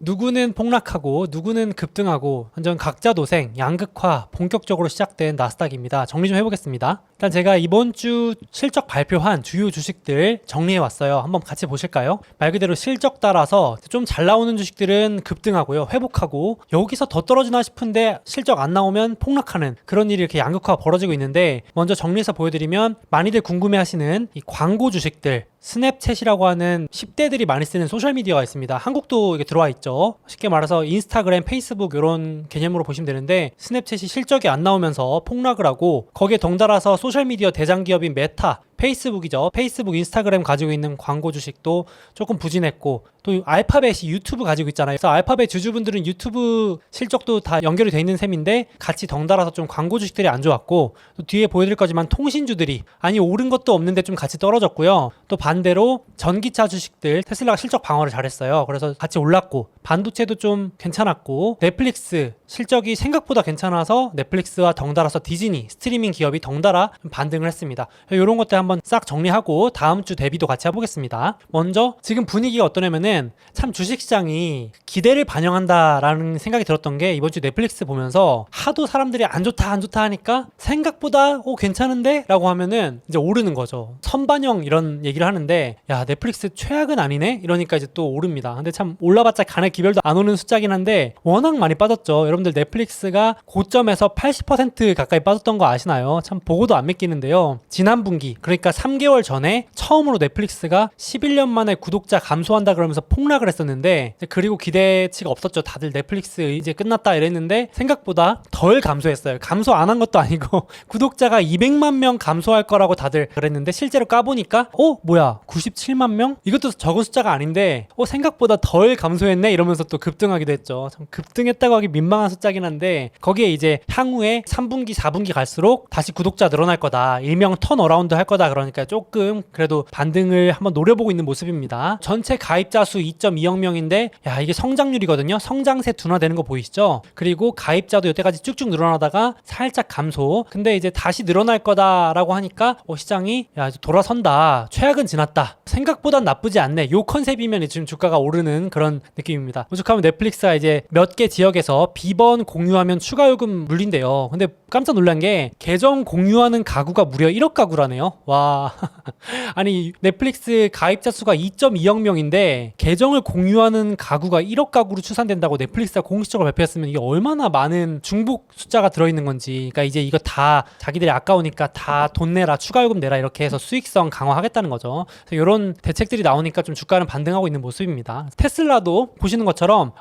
누구는 폭락하고 누구는 급등하고 완전 각자 도생, 양극화 본격적으로 시작된 나스닥입니다. 정리 좀 해보겠습니다. 일단 제가 이번 주 실적 발표한 주요 주식들 정리해왔어요. 한번 같이 보실까요? 말 그대로 실적 따라서 좀 잘 나오는 주식들은 급등하고요. 회복하고 여기서 더 떨어지나 싶은데 실적 안 나오면 폭락하는 그런 일이 이렇게 양극화가 벌어지고 있는데 먼저 정리해서 보여드리면 많이들 궁금해하시는 이 광고 주식들 스냅챗이라고 하는 10대들이 많이 쓰는 소셜미디어가 있습니다. 한국도 이게 들어와 있죠. 쉽게 말해서 인스타그램, 페이스북 이런 개념으로 보시면 되는데 스냅챗이 실적이 안 나오면서 폭락을 하고 거기에 덩달아서 소셜미디어 대장 기업인 메타, 페이스북이죠. 페이스북, 인스타그램 가지고 있는 광고 주식도 조금 부진했고 또 알파벳이 유튜브 가지고 있잖아요. 그래서 알파벳 주주분들은 유튜브 실적도 다 연결이 돼 있는 셈인데 같이 덩달아서 좀 광고 주식들이 안 좋았고 또 뒤에 보여드릴 거지만 통신주들이 아니 오른 것도 없는데 좀 같이 떨어졌고요. 또 반대로 전기차 주식들 테슬라가 실적 방어를 잘했어요. 그래서 같이 올랐고 반도체도 좀 괜찮았고 넷플릭스 실적이 생각보다 괜찮아서 넷플릭스와 덩달아서 디즈니 스트리밍 기업이 덩달아 반등을 했습니다. 이런 것들 한번 싹 정리하고 다음 주 대비도 같이 해보겠습니다. 먼저 지금 분위기가 어떠냐면은 참 주식시장이 기대를 반영한다라는 생각이 들었던 게 이번 주 넷플릭스 보면서 하도 사람들이 안 좋다 하니까 생각보다 괜찮은데? 라고 하면은 이제 오르는 거죠. 선반영 이런 얘기를 하는데 야 넷플릭스 최악은 아니네? 이러니까 이제 또 오릅니다. 근데 참 올라봤자 간의 기별도 안 오는 숫자긴 한데 워낙 많이 빠졌죠. 여러분들 넷플릭스가 고점에서 80% 가까이 빠졌던 거 아시나요? 참 보고도 안 믿기는데요. 지난 분기 그러니까 3개월 전에 처음으로 넷플릭스가 11년 만에 구독자 감소한다 그러면서 폭락을 했었는데 그리고 기대치가 없었죠. 다들 넷플릭스 이제 끝났다 이랬는데 생각보다 덜 감소했어요. 감소 안 한 것도 아니고 구독자가 200만 명 감소할 거라고 다들 그랬는데 실제로 까보니까 뭐야 97만 명? 이것도 적은 숫자가 아닌데 생각보다 덜 감소했네 이러면서 또 급등하기도 했죠. 참 급등했다고 하기 민망한 숫자긴 한데 거기에 이제 향후에 3분기 4분기 갈수록 다시 구독자 늘어날 거다. 일명 턴어라운드 할 거다. 그러니까 조금 그래도 반등을 한번 노려보고 있는 모습입니다. 전체 가입자 수 2.2억 명인데 야 이게 성장률이거든요. 성장세 둔화되는 거 보이시죠? 그리고 가입자도 여태까지 쭉쭉 늘어나다가 살짝 감소. 근데 이제 다시 늘어날 거다라고 하니까 시장이 야 돌아선다. 최악은 지났다. 생각보단 나쁘지 않네. 요 컨셉이면 지금 주가가 오르는 그런 느낌입니다. 오죽하면 넷플릭스가 이제 몇 개 지역에서 비번 공유하면 추가 요금 물린대요. 근데 깜짝 놀란 게 계정 공유하는 가구가 무려 1억 가구라네요. 와 아니 넷플릭스 가입자 수가 2.2억 명인데 계정을 공유하는 가구가 1억 가구로 추산된다고 넷플릭스가 공식적으로 발표했으면 이게 얼마나 많은 중복 숫자가 들어있는 건지. 그러니까 이제 이거 다 자기들이 아까우니까 다 돈 내라 추가 요금 내라 이렇게 해서 수익성 강화하겠다는 거죠. 그래서 이런 대책들이 나오니까 좀 주가는 반등하고 있는 모습입니다. 테슬라도 보시는 것처럼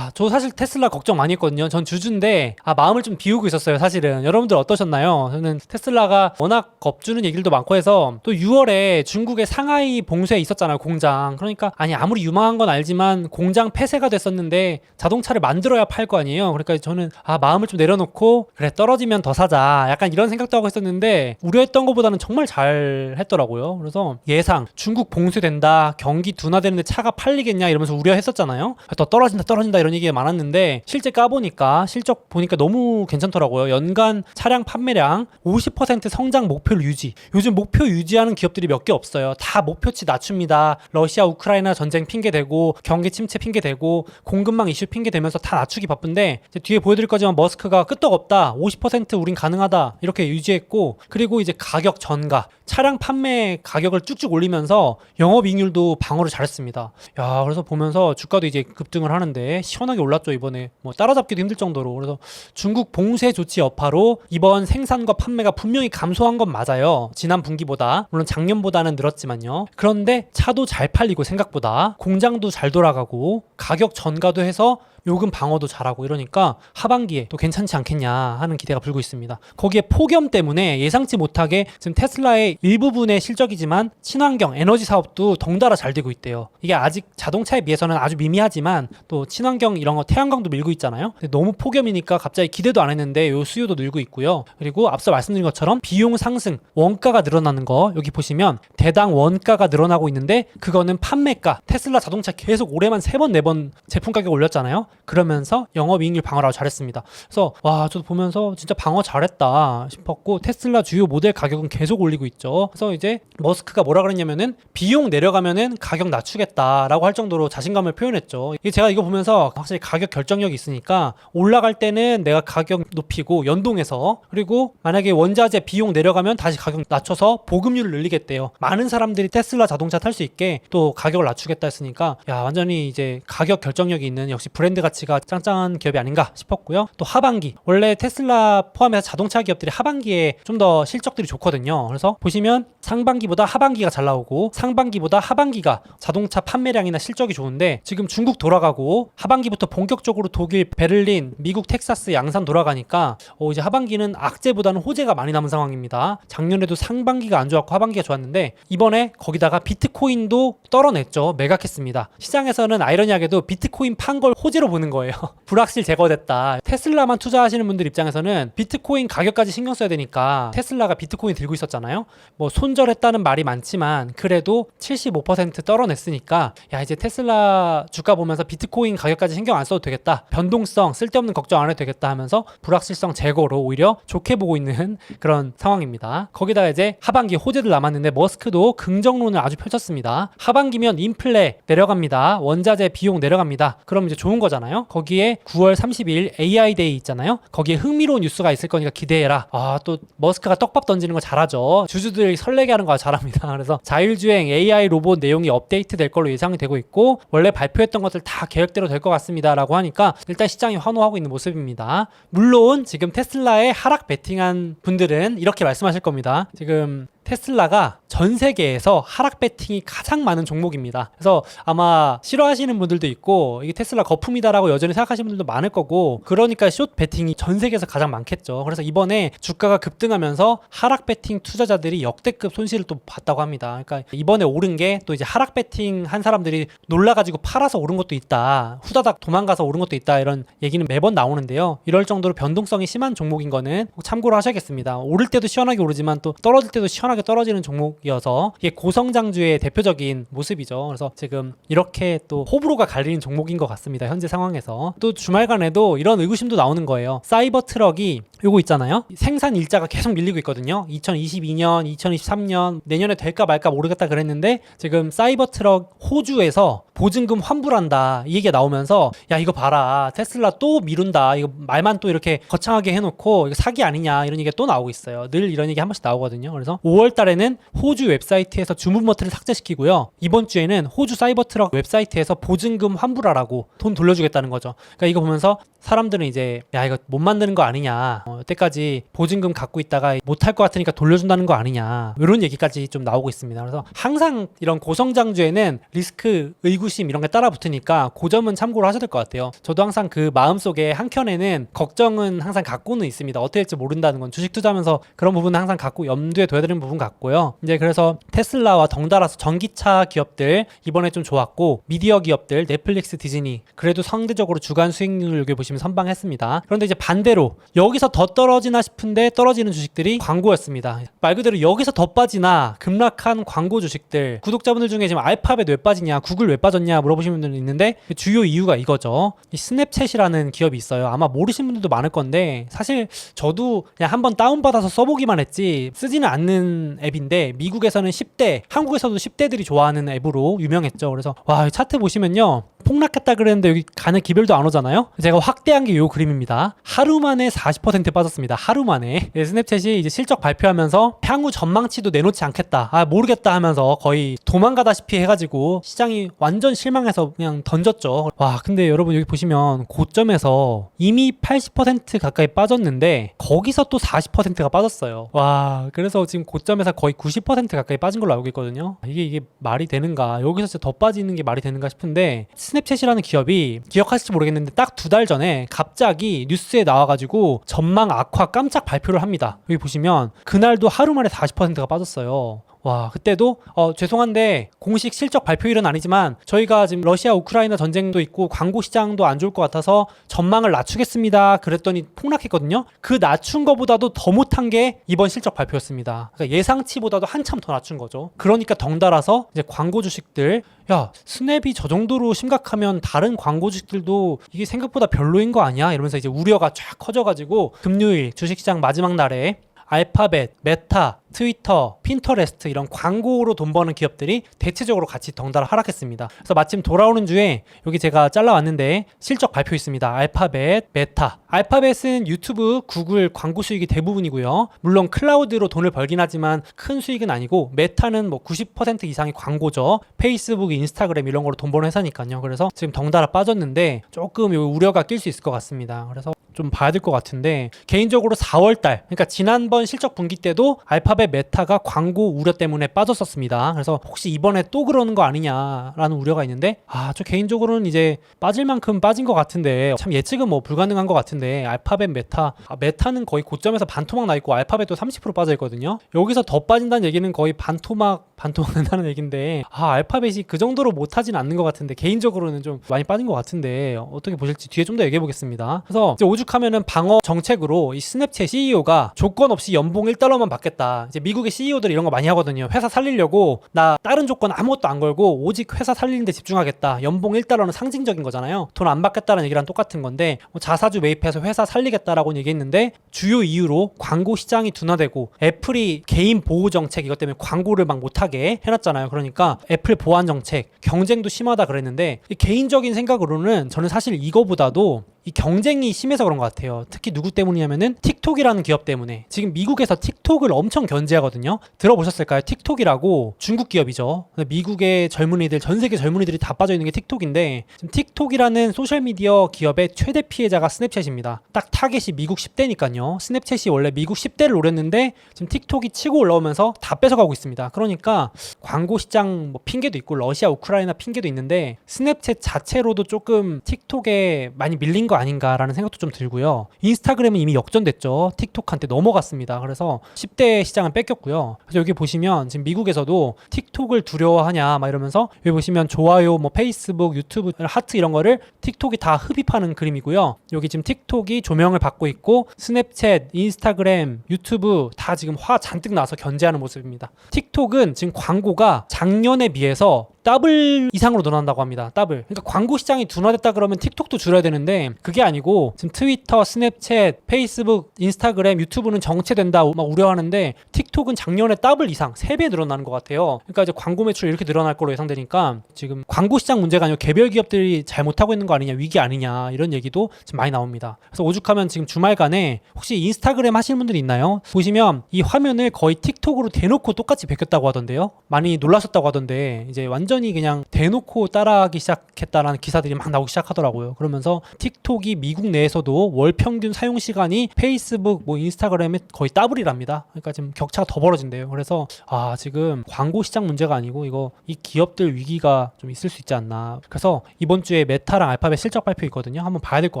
저 사실 테슬라 걱정 많이 했거든요. 전 주주인데 마음을 좀 비우고 있었어요. 사실은 여러분들 어떠셨나요? 저는 테슬라가 워낙 겁주는 얘기들도 많고 해서 또 6월에 중국의 상하이 봉쇄에 있었잖아요. 공장. 그러니까 아니 아무리 유망한 건 알지만 공장 폐쇄가 됐었는데 자동차를 만들어야 팔 거 아니에요. 그러니까 저는 마음을 좀 내려놓고 그래 떨어지면 더 사자 약간 이런 생각도 하고 있었는데 우려했던 것보다는 정말 잘 했더라고요. 그래서 예상 중국 봉쇄된다 경기 둔화되는데 차가 팔리겠냐 이러면서 우려했었잖아요. 더 떨어진다 이런 얘기가 많았는데 실제 까보니까 실적 보니까 너무 괜찮더라고요. 연간 차량 판매량 50% 성장 목표를 유지. 요즘 목표 유지하는 기업들이 몇 개 없어요. 다 목표치 낮춥니다. 러시아 우크라이나 전쟁 핑계대고 경기 침체 핑계대고 공급망 이슈 핑계대면서 다 낮추기 바쁜데 이제 뒤에 보여드릴 거지만 머스크가 끄떡없다 50% 우린 가능하다 이렇게 유지했고 그리고 이제 가격 전가 차량 판매 가격을 쭉쭉 올리면서 영업이익률도 방어를 잘했습니다. 야 그래서 보면서 주가도 이제 급등을 하는데 시원하게 올랐죠. 이번에 뭐 따라잡기도 힘들 정도로. 그래서 중국 봉쇄 조치 여파로 이번 생산과 판매가 분명히 감소한 건 맞아요. 지난 분기보다 물론 작년보다는 늘었지만요. 그런데 차도 잘 팔리고 생각보다 공장도 잘 돌아가고 가격 전가도 해서 요금 방어도 잘하고 이러니까 하반기에 또 괜찮지 않겠냐 하는 기대가 불고 있습니다. 거기에 폭염 때문에 예상치 못하게 지금 테슬라의 일부분의 실적이지만 친환경 에너지 사업도 덩달아 잘 되고 있대요. 이게 아직 자동차에 비해서는 아주 미미하지만 또 친환경 이런 거 태양광도 밀고 있잖아요. 근데 너무 폭염이니까 갑자기 기대도 안 했는데 요 수요도 늘고 있고요. 그리고 앞서 말씀드린 것처럼 비용 상승, 원가가 늘어나는 거 여기 보시면 대당 원가가 늘어나고 있는데 그거는 판매가 테슬라 자동차 계속 올해만 3번 4번 제품 가격 올렸잖아요. 그러면서 영업이익률 방어라고 잘했습니다. 그래서 와, 저도 보면서 진짜 방어 잘했다 싶었고, 테슬라 주요 모델 가격은 계속 올리고 있죠. 그래서 이제 머스크가 뭐라 그랬냐면은 비용 내려가면은 가격 낮추겠다라고 할 정도로 자신감을 표현했죠. 제가 이거 보면서 확실히 가격 결정력이 있으니까 올라갈 때는 내가 가격 높이고 연동해서, 그리고 만약에 원자재 비용 내려가면 다시 가격 낮춰서 보급률을 늘리겠대요. 많은 사람들이 테슬라 자동차 탈 수 있게 또 가격을 낮추겠다 했으니까 야, 완전히 이제 가격 결정력이 있는 역시 브랜드 가치가 짱짱한 기업이 아닌가 싶었고요. 또 하반기, 원래 테슬라 포함해서 자동차 기업들이 하반기에 좀 더 실적들이 좋거든요. 그래서 보시면 상반기보다 하반기가 잘 나오고 상반기보다 하반기가 자동차 판매량이나 실적이 좋은데, 지금 중국 돌아가고 하반기부터 본격적으로 독일, 베를린, 미국 텍사스, 양산 돌아가니까 이제 하반기는 악재보다는 호재가 많이 남은 상황입니다. 작년에도 상반기가 안 좋았고 하반기가 좋았는데 이번에 거기다가 비트코인도 떨어냈죠. 매각했습니다. 시장에서는 아이러니하게도 비트코인 판 걸 호재로 보는 거예요. 불확실 제거됐다. 테슬라만 투자하시는 분들 입장에서는 비트코인 가격까지 신경 써야 되니까, 테슬라가 비트코인 들고 있었잖아요. 뭐 손절했다는 말이 많지만 그래도 75% 떨어냈으니까 야, 이제 테슬라 주가 보면서 비트코인 가격까지 신경 안 써도 되겠다, 변동성 쓸데없는 걱정 안 해도 되겠다 하면서 불확실성 제거로 오히려 좋게 보고 있는 그런 상황입니다. 거기다가 이제 하반기 호재들 남았는데 머스크도 긍정론을 아주 펼쳤습니다. 하반기면 인플레 내려갑니다. 원자재 비용 내려갑니다. 그럼 이제 좋은 거잖아요. 거기에 9월 30일 AI 데이 있잖아요. 거기에 흥미로운 뉴스가 있을 거니까 기대해라. 아, 또 머스크가 떡밥 던지는 거 잘하죠. 주주들 설레게 하는 거 잘합니다. 그래서 자율주행 AI 로봇 내용이 업데이트 될 걸로 예상이 되고 있고, 원래 발표했던 것들 다 계획대로 될 것 같습니다 라고 하니까 일단 시장이 환호하고 있는 모습입니다. 물론 지금 테슬라에 하락 베팅한 분들은 이렇게 말씀하실 겁니다. 지금 테슬라가 전 세계에서 하락 베팅이 가장 많은 종목입니다. 그래서 아마 싫어하시는 분들도 있고 이게 테슬라 거품이다라고 여전히 생각하시는 분들도 많을 거고, 그러니까 숏 베팅이 전 세계에서 가장 많겠죠. 그래서 이번에 주가가 급등하면서 하락 베팅 투자자들이 역대급 손실을 또 봤다고 합니다. 그러니까 이번에 오른 게 또 이제 하락 베팅 한 사람들이 놀라가지고 팔아서 오른 것도 있다, 후다닥 도망가서 오른 것도 있다, 이런 얘기는 매번 나오는데요. 이럴 정도로 변동성이 심한 종목인 거는 참고로 하셔야겠습니다. 오를 때도 시원하게 오르지만 또 떨어질 때도 시원하게 떨어지는 종목이어서 이게 고성장주의 대표적인 모습이죠. 그래서 지금 이렇게 또 호불호가 갈리는 종목인 것 같습니다. 현재 상황에서. 또 주말간에도 이런 의구심도 나오는 거예요. 사이버 트럭이 요거 있잖아요. 생산 일자가 계속 밀리고 있거든요. 2022년, 2023년, 내년에 될까 말까 모르겠다 그랬는데 지금 사이버 트럭 호주에서 보증금 환불한다 이 얘기가 나오면서 야, 이거 봐라, 테슬라 또 미룬다, 이거 말만 또 이렇게 거창하게 해놓고 이거 사기 아니냐, 이런 얘기가 또 나오고 있어요. 늘 이런 얘기 한 번씩 나오거든요. 그래서 5월 달에는 호주 웹사이트에서 주문 버튼을 삭제시키고요, 이번 주에는 호주 사이버 트럭 웹사이트에서 보증금 환불하라고 돈 돌려주겠다는 거죠. 그러니까 이거 보면서 사람들은 이제 야, 이거 못 만드는 거 아니냐, 여태까지 보증금 갖고 있다가 못할 것 같으니까 돌려준다는 거 아니냐, 이런 얘기까지 좀 나오고 있습니다. 그래서 항상 이런 고성장주에는 리스크, 의구심 이런 게 따라 붙으니까 그 점은 참고로 하셔야 될 것 같아요. 저도 항상 그 마음속에 한켠에는 걱정은 항상 갖고는 있습니다. 어떻게 될지 모른다는 건 주식 투자하면서 그런 부분은 항상 갖고 염두에 둬야 되는 부분 같고요. 이제 그래서 테슬라와 덩달아서 전기차 기업들 이번에 좀 좋았고, 미디어 기업들 넷플릭스, 디즈니 그래도 상대적으로 주간 수익률 여기 보시면 선방했습니다. 그런데 이제 반대로 여기서 더 떨어지나 싶은데 떨어지는 주식들이 광고였습니다. 말 그대로 여기서 더 빠지나 급락한 광고 주식들. 구독자분들 중에 지금 알파벳 왜 빠지냐, 구글 왜 빠졌냐 물어보시는 분들이 있는데 주요 이유가 이거죠. 이 스냅챗이라는 기업이 있어요. 아마 모르시는 분들도 많을 건데 사실 저도 그냥 한번 다운받아서 써보기만 했지 쓰지는 않는 앱인데, 미국에서는 10대, 한국에서도 10대들이 좋아하는 앱으로 유명했죠. 그래서 와, 차트 보시면요, 폭락했다 그랬는데 여기 가는 기별도 안 오잖아요. 제가 확대한 게 이 그림입니다. 하루 만에 40% 빠졌습니다. 하루 만에. 스냅챗이 이제 실적 발표하면서 향후 전망치도 내놓지 않겠다, 모르겠다 하면서 거의 도망가다시피 해가지고 시장이 완전 실망해서 그냥 던졌죠. 와, 근데 여러분 여기 보시면 고점에서 이미 80% 가까이 빠졌는데 거기서 또 40%가 빠졌어요. 와, 그래서 지금 고점에서 거의 90% 가까이 빠진 걸로 알고 있거든요. 이게 말이 되는가, 여기서 진짜 더 빠지는 게 말이 되는가 싶은데, 스냅챗이라는 기업이 기억하실지 모르겠는데 딱 2달 전에 갑자기 뉴스에 나와가지고 전망 악화 깜짝 발표를 합니다. 여기 보시면 그날도 하루 만에 40%가 빠졌어요. 와, 그때도 죄송한데 공식 실적 발표일은 아니지만 저희가 지금 러시아 우크라이나 전쟁도 있고 광고 시장도 안 좋을 것 같아서 전망을 낮추겠습니다. 그랬더니 폭락했거든요. 그 낮춘 거보다도 더 못한 게 이번 실적 발표였습니다. 그러니까 예상치보다도 한참 더 낮춘 거죠. 그러니까 덩달아서 이제 광고 주식들, 야, 스냅이 저 정도로 심각하면 다른 광고 주식들도 이게 생각보다 별로인 거 아니야? 이러면서 이제 우려가 쫙 커져가지고 금요일 주식시장 마지막 날에 알파벳, 메타, 트위터, 핀터레스트 이런 광고로 돈 버는 기업들이 대체적으로 같이 덩달아 하락했습니다. 그래서 마침 돌아오는 주에 여기 제가 잘라왔는데 실적 발표 있습니다. 알파벳, 메타. 알파벳은 유튜브, 구글 광고 수익이 대부분이고요. 물론 클라우드로 돈을 벌긴 하지만 큰 수익은 아니고 메타는 뭐 90% 이상이 광고죠. 페이스북, 인스타그램 이런 거로 돈 버는 회사니까요. 그래서 지금 덩달아 빠졌는데 조금 우려가 낄 수 있을 것 같습니다. 그래서 좀 봐야 될 것 같은데 개인적으로 4월달 그러니까 지난번 실적 분기 때도 알파벳 메타가 광고 우려 때문에 빠졌었습니다. 그래서 혹시 이번에 또 그러는 거 아니냐라는 우려가 있는데 저 개인적으로는 이제 빠질 만큼 빠진 것 같은데 참 예측은 뭐 불가능한 것 같은데 알파벳 메타 메타는 거의 고점에서 반토막 나 있고 알파벳도 30% 빠져 있거든요. 여기서 더 빠진다는 얘기는 거의 반토막 된다는 얘기인데 알파벳이 그 정도로 못하진 않는 것 같은데 개인적으로는 좀 많이 빠진 것 같은데 어떻게 보실지 뒤에 좀 더 얘기해 보겠습니다. 그래서 이제 오죽하면은 방어 정책으로 이 스냅챗 CEO가 조건 없이 연봉 $1만 받겠다. 이제 미국의 CEO들이 이런 거 많이 하거든요. 회사 살리려고 나 다른 조건 아무것도 안 걸고 오직 회사 살리는 데 집중하겠다. 연봉 $1는 상징적인 거잖아요. 돈 안 받겠다는 얘기랑 똑같은 건데 자사주 매입해서 회사 살리겠다라고 얘기했는데 주요 이유로 광고 시장이 둔화되고 애플이 개인 보호 정책 이것 때문에 광고를 막 못하게 해놨잖아요. 그러니까 애플 보안 정책 경쟁도 심하다 그랬는데 개인적인 생각으로는 저는 사실 이거보다도 이 경쟁이 심해서 그런 것 같아요. 특히 누구 때문이냐면은 틱톡이라는 기업 때문에 지금 미국에서 틱톡을 엄청 견제하거든요. 들어보셨을까요? 틱톡이라고 중국 기업이죠. 미국의 젊은이들, 전 세계 젊은이들이 다 빠져 있는 게 틱톡인데 지금 틱톡이라는 소셜미디어 기업의 최대 피해자가 스냅챗입니다. 딱 타겟이 미국 10대니까요. 스냅챗이 원래 미국 10대를 노렸는데 지금 틱톡이 치고 올라오면서 다 뺏어가고 있습니다. 그러니까 광고 시장 뭐 핑계도 있고 러시아, 우크라이나 핑계도 있는데 스냅챗 자체로도 조금 틱톡에 많이 밀린 거 아닌가라는 생각도 좀 들고요. 인스타그램은 이미 역전됐죠. 틱톡한테 넘어갔습니다. 그래서 10대 시장은 뺏겼고요. 그래서 여기 보시면 지금 미국에서도 틱톡을 두려워하냐 막 이러면서 여기 보시면 좋아요, 뭐 페이스북, 유튜브, 하트 이런 거를 틱톡이 다 흡입하는 그림이고요. 여기 지금 틱톡이 조명을 받고 있고 스냅챗, 인스타그램, 유튜브 다 지금 화 잔뜩 나서 견제하는 모습입니다. 틱톡은 지금 광고가 작년에 비해서 더블 이상으로 늘어난다고 합니다. 더블. 그러니까 광고 시장이 둔화됐다 그러면 틱톡도 줄여야 되는데 그게 아니고 지금 트위터, 스냅챗, 페이스북, 인스타그램, 유튜브는 정체된다 막 우려하는데 틱톡은 작년에 더블 이상 3배 늘어나는 것 같아요. 그러니까 이제 광고 매출 이렇게 늘어날 걸로 예상되니까 지금 광고 시장 문제가 아니고 개별 기업들이 잘못하고 있는 거 아니냐, 위기 아니냐 이런 얘기도 지금 많이 나옵니다. 그래서 오죽하면 지금 주말간에 혹시 인스타그램 하시는 분들이 있나요? 보시면 이 화면을 거의 틱톡으로 대놓고 똑같이 베꼈다고 하던데요. 많이 놀라셨다고 하던데 이제 완전히 그냥 대놓고 따라하기 시작했다라는 기사들이 막 나오기 시작하더라고요. 그러면서 틱톡이 미국 내에서도 월 평균 사용 시간이 페이스북, 뭐 인스타그램의 거의 더블이랍니다. 그러니까 지금 격차가 더 벌어진대요. 그래서 지금 광고 시장 문제가 아니고 이거 이 기업들 위기가 좀 있을 수 있지 않나. 그래서 이번 주에 메타랑 알파벳 실적 발표 있거든요. 한번 봐야 될 것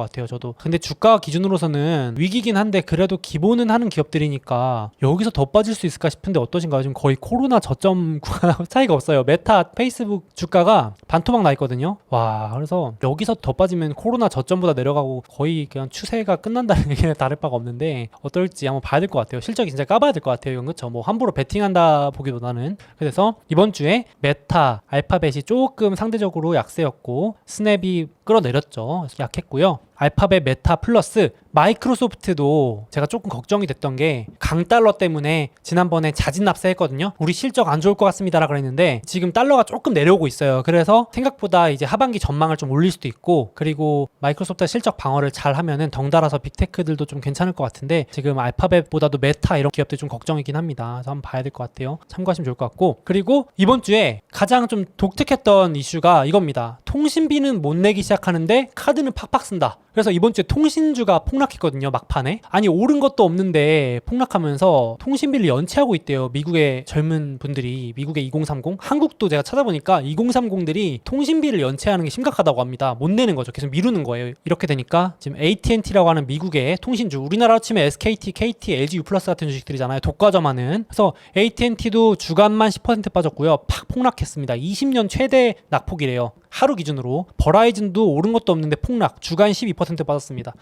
같아요. 저도. 근데 주가 기준으로서는 위기긴 한데 그래도 기본은 하는 기업들이니까 여기서 더 빠질 수 있을까 싶은데 어떠신가요? 지금 거의 코로나 저점 구간하고 차이가 없어요. 메타, 페이스북 주가가 반토막 나 있거든요. 와, 그래서 여기서 더 빠지면 코로나 저점보다 내려가고 거의 그냥 추세가 끝난다는 얘기는 다를 바가 없는데 어떨지 한번 봐야 될 것 같아요. 실적이 진짜 까봐야 될 것 같아요. 이건 그렇죠. 뭐 함부로 베팅한다 보기보다는. 그래서 이번 주에 메타, 알파벳이 조금 상대적으로 약세였고 스냅이 끌어내렸죠. 약했고요. 알파벳, 메타 플러스 마이크로소프트도 제가 조금 걱정이 됐던 게 강달러 때문에 지난번에 자진 납세했거든요. 우리 실적 안 좋을 것 같습니다라 그랬는데 지금 달러가 조금 내려오고 있어요. 그래서 생각보다 이제 하반기 전망을 좀 올릴 수도 있고 그리고 마이크로소프트 실적 방어를 잘 하면은 덩달아서 빅테크들도 좀 괜찮을 것 같은데 지금 알파벳보다도 메타 이런 기업들이 좀 걱정이긴 합니다. 그래서 한번 봐야 될 것 같아요. 참고하시면 좋을 것 같고 그리고 이번 주에 가장 좀 독특했던 이슈가 이겁니다. 통신비는 못 내기 시작하는데 카드는 팍팍 쓴다. 그래서 이번 주에 통신주가 폭락했거든요. 막판에. 아니 오른 것도 없는데 폭락하면서 통신비를 연체하고 있대요. 미국의 젊은 분들이. 미국의 2030. 한국도 제가 찾아보니까 2030들이 통신비를 연체하는 게 심각하다고 합니다. 못 내는 거죠. 계속 미루는 거예요. 이렇게 되니까 지금 AT&T라고 하는 미국의 통신주, 우리나라로 치면 SKT, KT, LG U+ 같은 주식들이잖아요. 독과점하는. 그래서 AT&T도 주간만 10% 빠졌고요. 팍 폭락했습니다. 20년 최대 낙폭이래요. 하루 기준으로. 버라이즌도 오른 것도 없는데 폭락, 주간 12% 빠졌습니다.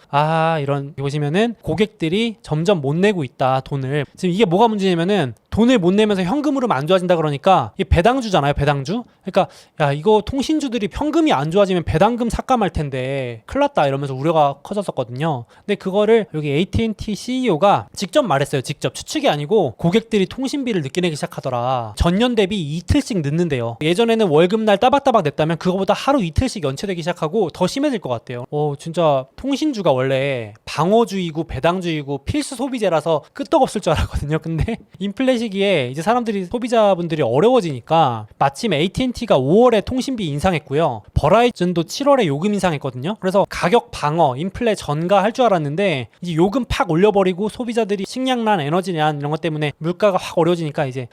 이런 보시면은 고객들이 점점 못 내고 있다, 돈을. 지금 이게 뭐가 문제냐면은 돈을 못 내면서 현금흐름 안 좋아진다 그러니까 이게 배당주잖아요, 배당주. 그러니까 야 이거 통신주들이 현금이 안 좋아지면 배당금 삭감할 텐데 큰일 났다 이러면서 우려가 커졌었거든요. 근데 그거를 여기 AT&T CEO가 직접 말했어요. 직접. 추측이 아니고 고객들이 통신비를 늦게 내기 시작하더라. 전년 대비 이틀씩 늦는데요. 예전에는 월급날 따박따박 냈다면 그거보다 하루 이틀씩 연체되기 시작하고 더 심해질 것 같아요. 진짜 통신주가 원래 방어주의고 배당주의고 필수 소비재라서 끄떡없을 줄 알았거든요. 근데 인플레 시기에 이제 사람들이 소비자분들이 어려워지니까 마침 AT&T가 5월에 통신비 인상했고요. 버라이즌도 7월에 요금 인상했거든요. 그래서 가격 방어, 인플레 전가할 줄 알았는데 이제 요금 팍 올려버리고 소비자들이 식량난, 에너지난 이런 것 때문에 물가가 확 어려워지니까 이제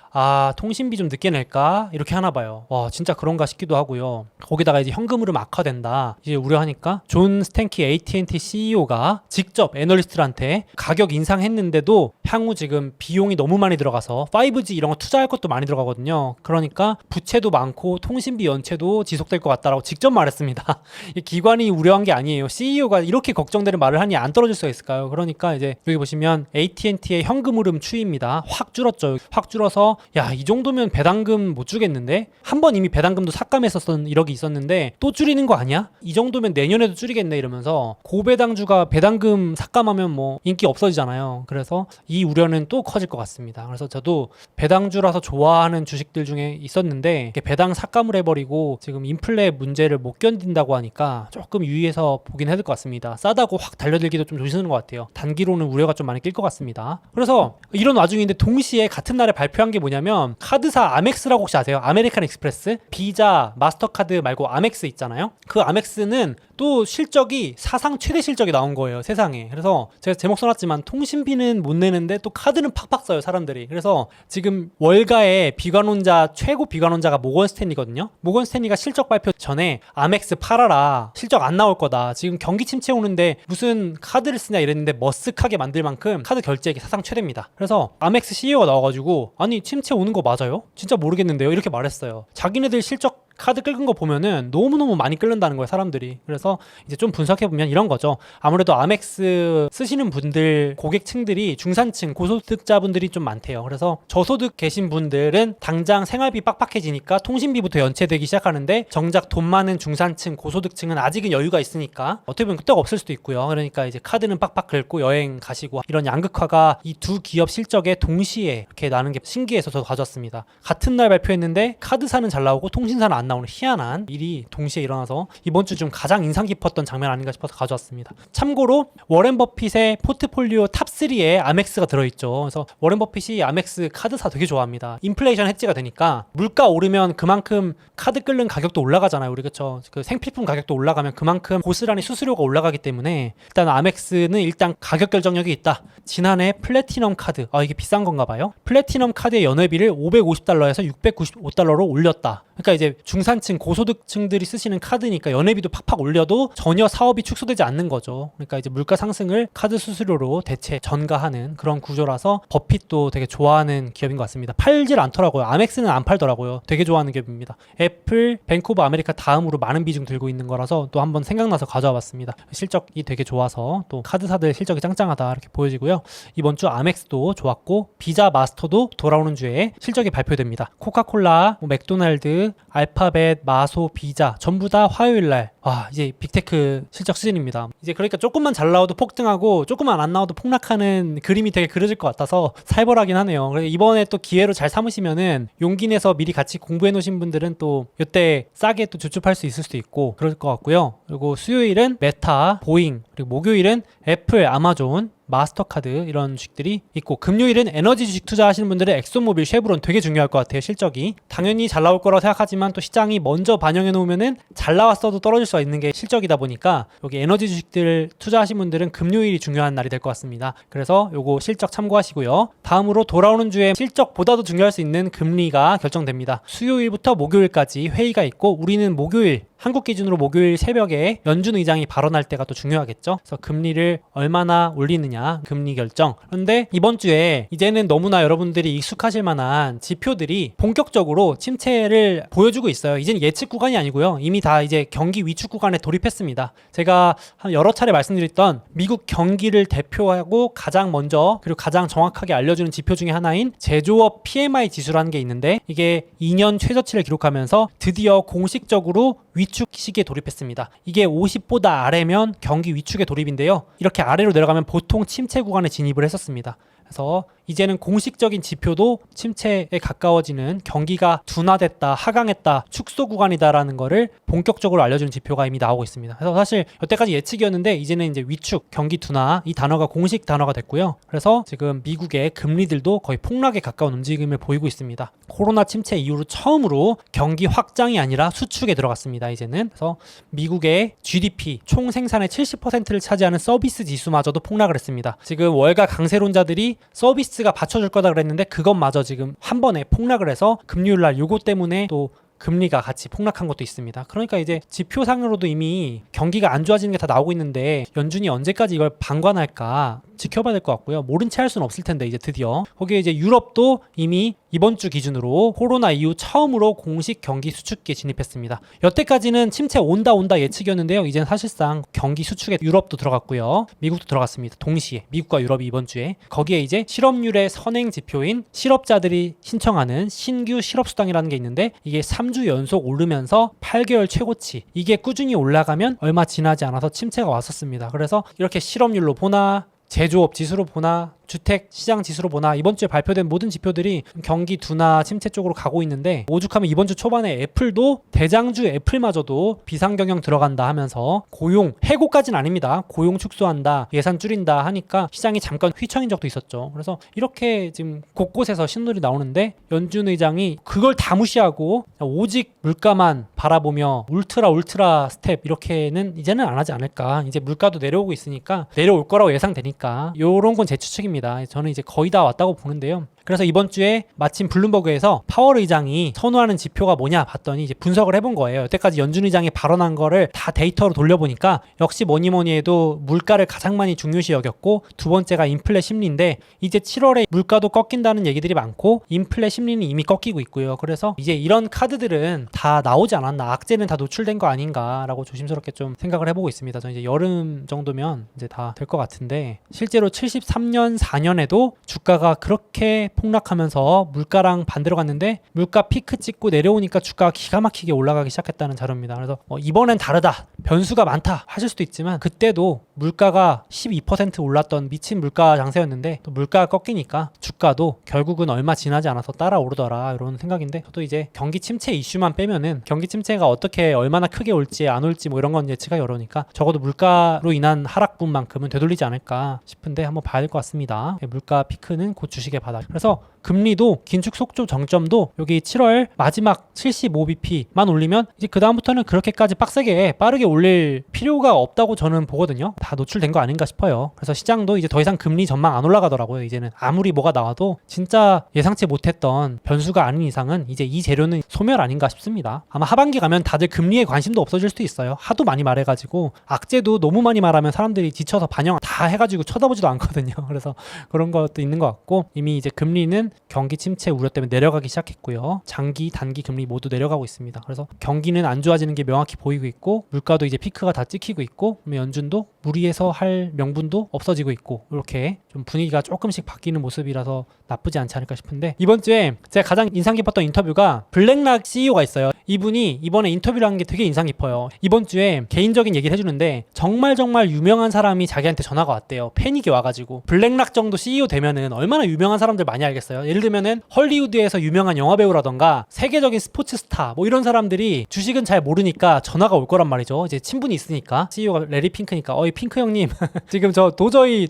통신비 좀 늦게 낼까? 이렇게 하나 봐요. 와 진짜 그런가 싶기도 하고요. 거기다가 이제 현금흐름 악화된다 이제 우려하니까 존 스탠키 AT&T CEO가 직접 애널리스트들한테 가격 인상했는데도 향후 지금 비용이 너무 많이 들어가서 5G 이런 거 투자할 것도 많이 들어가거든요. 그러니까 부채도 많고 통신비 연체도 지속될 것 같다라고 직접 말했습니다. 기관이 우려한 게 아니에요. CEO가 이렇게 걱정되는 말을 하니 안 떨어질 수가 있을까요? 그러니까 이제 여기 보시면 AT&T의 현금 흐름 추이입니다. 확 줄었죠. 확 줄어서 이 정도면 배당금 못 주겠는데? 한 번 이미 배당금도 삭감했었던 이력이 있었는데 또 줄이는 거 아니야? 이 정도면 내년에도 줄이겠네 이러면서 고배당주가 배당금 삭감하면 뭐 인기 없어지잖아요. 그래서 이 우려는 또 커질 것 같습니다. 그래서 저도 배당주라서 좋아하는 주식들 중에 있었는데 배당 삭감을 해버리고 지금 인플레 문제를 못 견딘다고 하니까 조금 유의해서 보긴 해야 될 것 같습니다. 싸다고 확 달려들기도 좀 조심하는 것 같아요. 단기로는 우려가 좀 많이 낄 것 같습니다. 그래서 이런 와중인데 동시에 같은 날에 발표한 게 뭐냐면 카드사 아멕스라고 혹시 아세요? 아메리칸 익스프레스? 비자, 마스터카드 말고 아멕스 있잖아요. 그 아멕스는 또 실적이 사상 최대 실적이 나온 거예요, 세상에. 그래서 제가 제목 써놨지만 통신비는 못 내는데 또 카드는 팍팍 써요, 사람들이. 그래서 지금 월가의 비관론자 최고 비관론자가 모건 스탠리거든요. 모건 스탠리가 실적 발표 전에 아멕스 팔아라, 실적 안 나올 거다, 지금 경기 침체 오는데 무슨 카드를 쓰냐 이랬는데 머쓱하게 만들 만큼 카드 결제액이 사상 최대입니다. 그래서 아멕스 CEO가 나와가지고 아니 침체 오는 거 맞아요? 진짜 모르겠는데요, 이렇게 말했어요. 자기네들 실적 카드 긁은 거 보면은 너무너무 많이 끓는다는 거예요, 사람들이. 그래서 이제 좀 분석해보면 이런 거죠. 아무래도 아멕스 쓰시는 분들, 고객층들이 중산층, 고소득자분들이 좀 많대요. 그래서 저소득 계신 분들은 당장 생활비 빡빡해지니까 통신비부터 연체되기 시작하는데 정작 돈 많은 중산층, 고소득층은 아직은 여유가 있으니까 어떻게 보면 끄떡 없을 수도 있고요. 그러니까 이제 카드는 빡빡 긁고 여행 가시고 이런 양극화가 이 두 기업 실적에 동시에 이렇게 나는 게 신기해서 저도 가져왔습니다. 같은 날 발표했는데 카드사는 잘 나오고 통신사는 안 나오는 희한한 일이 동시에 일어나서 이번 주 좀 가장 인상 깊었던 장면 아닌가 싶어서 가져왔습니다. 참고로 워렌 버핏의 포트폴리오 탑3에 아멕스가 들어있죠. 그래서 워렌 버핏이 아멕스 카드사 되게 좋아합니다. 인플레이션 해지가 되니까 물가 오르면 그만큼 카드 끓는 가격도 올라가잖아요. 우리 그쵸? 그 생필품 가격도 올라가면 그만큼 고스란히 수수료가 올라가기 때문에 일단 아멕스는 일단 가격 결정력이 있다. 지난해 플래티넘 카드, 이게 비싼 건가 봐요. 플래티넘 카드의 연회비를 $550에서 $695로 올렸다. 그러니까 이제 중산층, 고소득층들이 쓰시는 카드니까 연회비도 팍팍 올려도 전혀 사업이 축소되지 않는 거죠. 그러니까 이제 물가 상승을 카드 수수료로 대체 전가하는 그런 구조라서 버핏도 되게 좋아하는 기업인 것 같습니다. 팔질 않더라고요. 아멕스는 안 팔더라고요. 되게 좋아하는 기업입니다. 애플, 뱅크 오브 아메리카 다음으로 많은 비중 들고 있는 거라서 또 한번 생각나서 가져와 봤습니다. 실적이 되게 좋아서 또 카드사들 실적이 짱짱하다 이렇게 보여지고요. 이번 주 아멕스도 좋았고 비자 마스터도 돌아오는 주에 실적이 발표됩니다. 코카콜라, 맥도날드, 알파벳, 마소, 비자 전부 다 화요일날 이제 빅테크 실적 시즌입니다. 이제 그러니까 조금만 잘 나와도 폭등하고 조금만 안 나와도 폭락하는 그림이 되게 그려질 것 같아서 살벌하긴 하네요. 그래서 이번에 또 기회로 잘 삼으시면은 용기 내서 미리 같이 공부해 놓으신 분들은 또 이때 싸게 또 주춤할 수 있을 수도 있고 그럴 것 같고요. 그리고 수요일은 메타, 보잉, 그리고 목요일은 애플, 아마존, 마스터카드 이런 주식들이 있고, 금요일은 에너지 주식 투자하시는 분들은 엑소모빌, 쉐브론 되게 중요할 것 같아요. 실적이 당연히 잘 나올 거라고 생각하지만 또 시장이 먼저 반영해 놓으면은 잘 나왔어도 떨어질 수 있는 게 실적이다 보니까 여기 에너지 주식들 투자하신 분들은 금요일이 중요한 날이 될 것 같습니다. 그래서 요거 실적 참고하시고요. 다음으로 돌아오는 주에 실적보다도 중요할 수 있는 금리가 결정됩니다. 수요일부터 목요일까지 회의가 있고, 우리는 목요일, 한국 기준으로 목요일 새벽에 연준 의장이 발언할 때가 또 중요하겠죠. 그래서 금리를 얼마나 올리느냐, 금리 결정. 그런데 이번 주에 이제는 너무나 여러분들이 익숙하실 만한 지표들이 본격적으로 침체를 보여주고 있어요. 이제는 예측 구간이 아니고요. 이미 다 이제 경기 위축 구간에 돌입했습니다. 제가 여러 차례 말씀드렸던 미국 경기를 대표하고 가장 먼저 그리고 가장 정확하게 알려주는 지표 중에 하나인 제조업 PMI 지수라는 게 있는데, 이게 2년 최저치를 기록하면서 드디어 공식적으로 위축 시기에 돌입했습니다. 이게 50보다 아래면 경기 위축의 돌입인데요. 이렇게 아래로 내려가면 보통 침체 구간에 진입을 했었습니다. 그래서 이제는 공식적인 지표도 침체에 가까워지는, 경기가 둔화됐다, 하강했다, 축소 구간이다라는 거를 본격적으로 알려주는 지표가 이미 나오고 있습니다. 그래서 사실 여태까지 예측이었는데 이제는 이제 위축, 경기 둔화, 이 단어가 공식 단어가 됐고요. 그래서 지금 미국의 금리들도 거의 폭락에 가까운 움직임을 보이고 있습니다. 코로나 침체 이후로 처음으로 경기 확장이 아니라 수축에 들어갔습니다. 이제는. 그래서 미국의 GDP 총 생산의 70%를 차지하는 서비스 지수마저도 폭락을 했습니다. 지금 월가 강세론자들이 서비스가 받쳐줄 거다 그랬는데 그것마저 지금 한 번에 폭락을 해서 금요일날 요거 때문에 또 금리가 같이 폭락한 것도 있습니다. 그러니까 이제 지표상으로도 이미 경기가 안 좋아지는 게 다 나오고 있는데 연준이 언제까지 이걸 방관할까 지켜봐야 될 것 같고요. 모른 채 할 수는 없을 텐데 이제 드디어 거기에 이제 유럽도 이미 이번 주 기준으로 코로나 이후 처음으로 공식 경기 수축기에 진입했습니다. 여태까지는 침체 온다 예측이었는데요. 이제는 사실상 경기 수축에 유럽도 들어갔고요. 미국도 들어갔습니다. 동시에 미국과 유럽이 이번 주에 거기에 이제 실업률의 선행 지표인 실업자들이 신청하는 신규 실업수당이라는 게 있는데 이게 3주 연속 오르면서 8개월 최고치, 이게 꾸준히 올라가면 얼마 지나지 않아서 침체가 왔었습니다. 그래서 이렇게 실업률로 보나 제조업 지수로 보나 주택 시장 지수로 보나 이번 주에 발표된 모든 지표들이 경기 둔화 침체 쪽으로 가고 있는데, 오죽하면 이번 주 초반에 애플도 대장주 애플마저도 비상경영 들어간다 하면서 고용, 해고까지는 아닙니다. 고용 축소한다, 예산 줄인다 하니까 시장이 잠깐 휘청인 적도 있었죠. 그래서 이렇게 지금 곳곳에서 신호들이 나오는데 연준 의장이 그걸 다 무시하고 오직 물가만 바라보며 울트라 스텝 이렇게는 이제는 안 하지 않을까. 이제 물가도 내려오고 있으니까 내려올 거라고 예상되니까 요런 건 제 추측입니다. 저는 이제 거의 다 왔다고 보는데요. 그래서 이번 주에 마침 블룸버그에서 파월 의장이 선호하는 지표가 뭐냐 봤더니 이제 분석을 해본 거예요. 여태까지 연준 의장이 발언한 거를 다 데이터로 돌려보니까 역시 뭐니 해도 물가를 가장 많이 중요시 여겼고, 두 번째가 인플레 심리인데 이제 7월에 물가도 꺾인다는 얘기들이 많고 인플레 심리는 이미 꺾이고 있고요. 그래서 이제 이런 카드들은 다 나오지 않았나, 악재는 다 노출된 거 아닌가라고 조심스럽게 좀 생각을 해보고 있습니다. 저는 이제 여름 정도면 이제 다 될 것 같은데, 실제로 73년 4년에도 주가가 그렇게 폭락하면서 물가랑 반대로 갔는데 물가 피크 찍고 내려오니까 주가가 기가 막히게 올라가기 시작했다는 자료입니다. 그래서 이번엔 다르다, 변수가 많다 하실 수도 있지만 그때도 물가가 12% 올랐던 미친 물가 장세였는데 또 물가가 꺾이니까 주가도 결국은 얼마 지나지 않아서 따라 오르더라, 이런 생각인데, 저도 이제 경기 침체 이슈만 빼면은 경기 침체가 어떻게 얼마나 크게 올지 안 올지 뭐 이런 건 예측하기 어려우니까 적어도 물가로 인한 하락분만큼은 되돌리지 않을까 싶은데 한번 봐야 될 것 같습니다. 물가 피크는 곧 주식의 바닥. 그래서 금리도 긴축 속도 정점도 여기 7월 마지막 75bp만 올리면 이제 그 다음부터는 그렇게까지 빡세게 빠르게 올릴 필요가 없다고 저는 보거든요. 다 노출된 거 아닌가 싶어요. 그래서 시장도 이제 더 이상 금리 전망 안 올라가더라고요. 이제는 아무리 뭐가 나와도 진짜 예상치 못했던 변수가 아닌 이상은 이제 이 재료는 소멸 아닌가 싶습니다. 아마 하반기 가면 다들 금리에 관심도 없어질 수도 있어요. 하도 많이 말해가지고 악재도 너무 많이 말하면 사람들이 지쳐서 반영 다 해가지고 쳐다보지도 않거든요. 그래서 그런 것도 있는 것 같고, 이미 이제 금리는 경기 침체 우려 때문에 내려가기 시작했고요. 장기, 단기 금리 모두 내려가고 있습니다. 그래서 경기는 안 좋아지는 게 명확히 보이고 있고, 물가도 이제 피크가 다 찍히고 있고, 연준도 무리해서 할 명분도 없어지고 있고, 이렇게 좀 분위기가 조금씩 바뀌는 모습이라서 나쁘지 않지 않을까 싶은데, 이번 주에 제가 가장 인상 깊었던 인터뷰가 블랙락 CEO가 있어요. 이분이 이번에 인터뷰를 한 게 되게 인상 깊어요. 이번 주에 개인적인 얘기를 해주는데 정말 유명한 사람이 자기한테 전화가 왔대요. 패닉이 와가지고. 블랙락 정도 CEO 되면은 얼마나 유명한 사람들 많이 알겠어요. 예를 들면은 헐리우드에서 유명한 영화배우라던가 세계적인 스포츠 스타 뭐 이런 사람들이 주식은 잘 모르니까 전화가 올 거란 말이죠. 이제 친분이 있으니까. CEO가 레리 핑크니까 핑크 형님 지금 저 도저히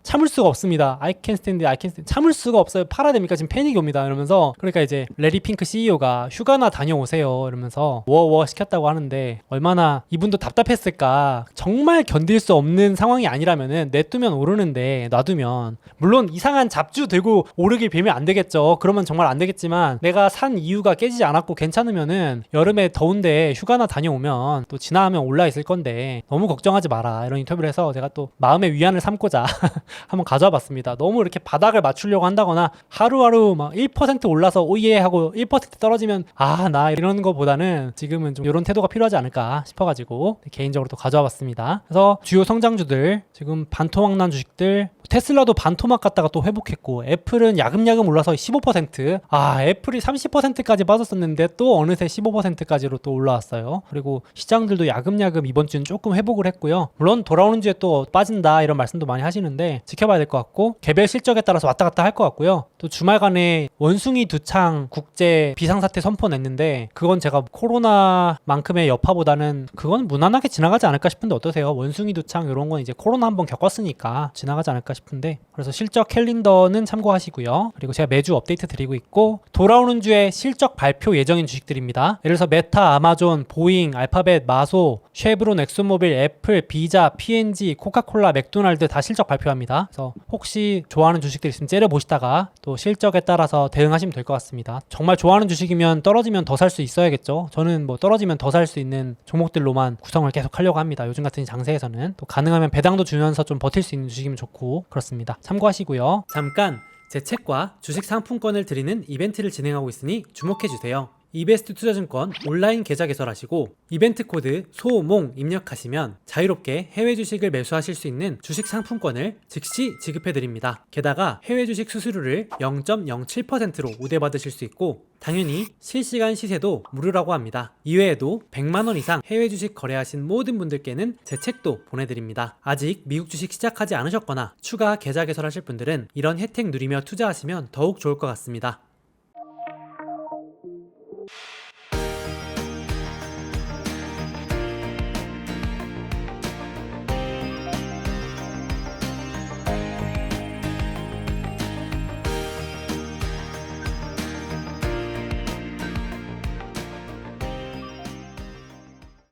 참을 수가 없습니다. I can stand, 참을 수가 없어요. 팔아야 됩니까? 지금 패닉이 옵니다. 이러면서 그러니까 이제 레리 핑크 CEO가 휴가나 다녀오세요 이러면서 워워 시켰다고 하는데 얼마나 이분도 답답했을까. 정말 견딜 수 없는 상황이 아니라면은 냅두면 오르는데 놔두면, 물론 이상한 잡주 들고 오르길 빌면 안 되겠죠. 그러면 정말 안 되겠지만 내가 산 이유가 깨지지 않았고 괜찮으면은 여름에 더운데 휴가나 다녀오면 또 지나면 올라 있을 건데 너무 걱정하지 마라 이런 인터뷰를 해서 제가 또 마음의 위안을 삼고자 한번 가져와 봤습니다. 너무 이렇게 바닥을 맞추려고 한다거나 하루하루 막 1% 올라서 오예 하고 1% 떨어지면 나 이런 거보다는 지금은 좀 이런 태도가 필요하지 않을까 싶어가지고 개인적으로 또 가져와 봤습니다. 그래서 주요 성장주들, 지금 반토막 난 주식들, 테슬라도 반토막 갔다가 또 회복했고, 애플은 야금야금 올라서 15%, 애플이 30%까지 빠졌었는데 또 어느새 15%까지로 또 올라왔어요. 그리고 시장들도 야금야금 이번 주는 조금 회복을 했고요. 물론 돌아오는 주에 또 빠진다 이런 말씀도 많이 하시는데 지켜봐야 될 것 같고, 개별 실적에 따라서 왔다 갔다 할 것 같고요. 또 주말간에 원숭이 두창 국제 비상사태 선포 냈는데 그건 제가 코로나만큼의 여파보다는 그건 무난하게 지나가지 않을까 싶은데 어떠세요? 원숭이 두창 이런 건 이제 코로나 한번 겪었으니까 지나가지 않을까 싶은데, 그래서 실적 캘린더는 참고하시고요. 그리고 제가 매주 업데이트 드리고 있고, 돌아오는 주에 실적 발표 예정인 주식들입니다. 예를 들어서 메타, 아마존, 보잉, 알파벳, 마소, 쉐브론, 엑소모빌, 애플, 비자, P&G, 코카콜라, 맥도날드 다 실적 발표합니다. 그래서 혹시 좋아하는 주식들 있으면 째려보시다가 또 실적에 따라서 대응하시면 될 것 같습니다. 정말 좋아하는 주식이면 떨어지면 더 살 수 있어야겠죠. 저는 뭐 떨어지면 더 살 수 있는 종목들로만 구성을 계속 하려고 합니다. 요즘 같은 장세에서는 또 가능하면 배당도 주면서 좀 버틸 수 있는 주식이면 좋고 그렇습니다. 참고하시고요. 잠깐 제 책과 주식 상품권을 드리는 이벤트를 진행하고 있으니 주목해주세요. 이베스트 투자증권 온라인 계좌 개설하시고 이벤트 코드 소몽 입력하시면 자유롭게 해외 주식을 매수하실 수 있는 주식 상품권을 즉시 지급해드립니다. 게다가 해외 주식 수수료를 0.07%로 우대받으실 수 있고, 당연히 실시간 시세도 무료라고 합니다. 이외에도 100만원 이상 해외 주식 거래하신 모든 분들께는 제 책도 보내드립니다. 아직 미국 주식 시작하지 않으셨거나 추가 계좌 개설하실 분들은 이런 혜택 누리며 투자하시면 더욱 좋을 것 같습니다.